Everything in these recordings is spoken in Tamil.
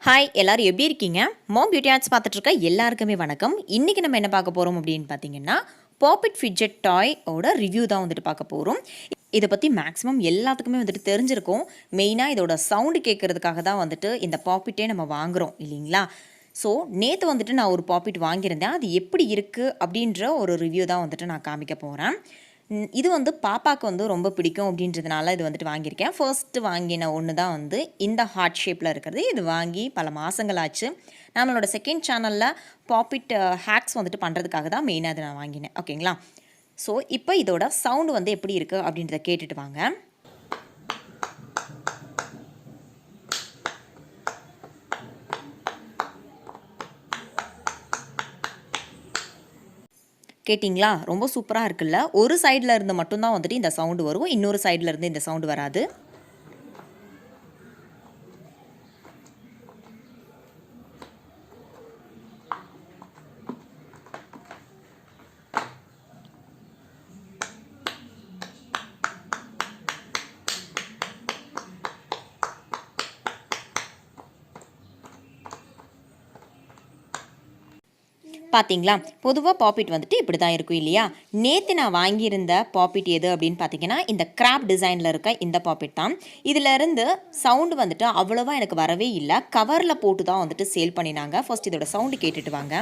ஹாய் எல்லாரும் எப்படி இருக்கீங்க? mombeautyarts பார்த்துட்டு இருக்க எல்லாருக்குமே வணக்கம். இன்றைக்கி நம்ம என்ன பார்க்க போகிறோம் அப்படின்னு பார்த்தீங்கன்னா, பாப்பிட் ஃபிட்ஜெட் டாய் ஓட ரிவ்யூ தான் வந்துட்டு பார்க்க போகிறோம். இதை பற்றி மேக்ஸிமம் எல்லாத்துக்குமே வந்துட்டு தெரிஞ்சிருக்கும். மெயினாக இதோட சவுண்டு கேட்குறதுக்காக தான் வந்துட்டு இந்த பாப்பிட்டே நம்ம வாங்குகிறோம் இல்லைங்களா? ஸோ நேற்று வந்துட்டு நான் ஒரு பாப்பிட் வாங்கியிருந்தேன். அது எப்படி இருக்குது அப்படின்ற ஒரு ரிவ்யூ தான் வந்துட்டு நான் காமிக்க போகிறேன். இது வந்து பாப்பாவுக்கு வந்து ரொம்ப பிடிக்கும் அப்படின்றதுனால இது வந்துட்டு வாங்கியிருக்கேன். ஃபர்ஸ்ட்டு வாங்கின ஒன்று தான் வந்து இந்த ஹார்ட் ஷேப்பில் இருக்கிறது. இது வாங்கி பல மாதங்கள் ஆச்சு. நம்மளோட செகண்ட் சேனலில் பாப்பிட் ஹேக்ஸ் வந்துட்டு பண்ணுறதுக்காக தான் மெயினாக அதை நான் வாங்கினேன். ஓகேங்களா? ஸோ இப்போ இதோட சவுண்டு வந்து எப்படி இருக்குது அப்படின்றத கேட்டுட்டு வாங்க. கேட்டிங்களா? ரொம்ப சூப்பராக இருக்குல்ல. ஒரு சைடில் இருந்து மட்டும்தான் வந்துட்டு இந்த சவுண்டு வரும். இன்னொரு சைடில் இருந்து இந்த சவுண்டு வராது. பார்த்தீங்களா? பொதுவாக பாப்பிட் வந்துட்டு இப்படி தான் இருக்கும் இல்லையா? நேற்று நான் வாங்கியிருந்த பாப்பிட் எது அப்படின்னு பார்த்தீங்கன்னா, இந்த கிராப் டிசைனில் இருக்க இந்த பாப்பிட் தான். இதிலேருந்து சவுண்டு வந்துட்டு அவ்வளோவா எனக்கு வரவே இல்லை. கவரில் போட்டு தான் வந்துட்டு சேல் பண்ணினாங்க. ஃபர்ஸ்ட் இதோட சவுண்டு கேட்டுட்டு வாங்க.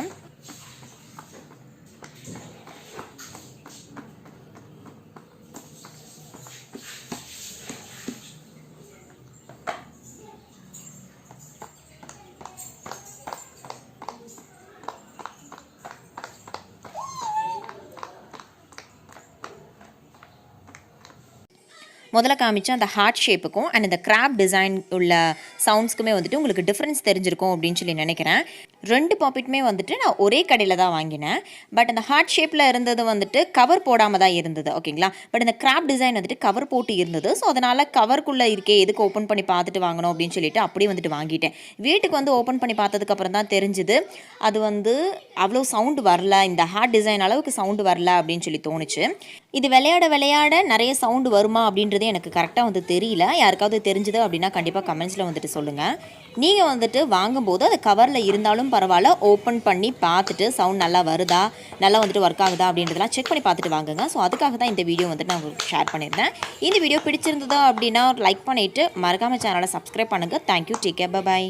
முதல்ல காமிச்ச அந்த ஹார்ட் ஷேப்புக்கும் அண்ட் இந்த கிராப் டிசைன் உள்ள சவுண்ட்ஸ்க்குமே வந்துட்டு உங்களுக்கு டிஃப்ரென்ஸ் தெரிஞ்சிருக்கும் அப்படின்னு சொல்லி நினைக்கிறேன். ரெண்டு பாப்பிட்டுமே வந்துட்டு நான் ஒரே கடையில் தான் வாங்கினேன். பட் அந்த ஹார்ட் ஷேப்பில் இருந்தது வந்துட்டு கவர் போடாமல் தான் இருந்தது. ஓகேங்களா? பட் இந்த கிராப் டிசைன் வந்துட்டு கவர் போட்டு இருந்தது. ஸோ அதனால் கவருக்குள்ளே இருக்கே எதுக்கு ஓப்பன் பண்ணி பார்த்துட்டு வாங்கணும் அப்படின்னு சொல்லிட்டு அப்படியே வந்துட்டு வாங்கிட்டேன். வீட்டுக்கு வந்து ஓப்பன் பண்ணி பார்த்ததுக்கப்புறம் தான் தெரிஞ்சுது அது வந்து அவ்வளோ சவுண்டு வரல, இந்த ஹார்ட் டிசைன் அளவுக்கு சவுண்டு வரல அப்படின்னு சொல்லி தோணுச்சு. இது விளையாட நிறைய சவுண்டு வருமா அப்படின்றது எனக்கு கரெக்டாக வந்து தெரியல. யாருக்காவது தெரிஞ்சுது அப்படின்னா கண்டிப்பாக கமெண்ட்ஸில் வந்துட்டு சொல்லுங்கள். நீங்கள் வந்துட்டு வாங்கும்போது அது கவரில் இருந்தாலும் பரவாயில்ல, ஓப்பன் பண்ணி பார்த்துட்டு சவுண்ட் நல்லா வருதா, நல்லா வந்துட்டு ஒர்க் ஆகுதா அப்படின்றதெல்லாம் செக் பண்ணி பார்த்துட்டு வாங்குங்க. ஸோ அதுக்காக தான் இந்த வீடியோ வந்துட்டு நான் உங்களுக்கு ஷேர் பண்ணியிருந்தேன். இந்த வீடியோ பிடிச்சிருந்ததா அப்படின்னா லைக் பண்ணிவிட்டு மறக்காமல் சேனலை சப்ஸ்கிரைப் பண்ணுங்கள். தேங்க்யூ. Take care. பை.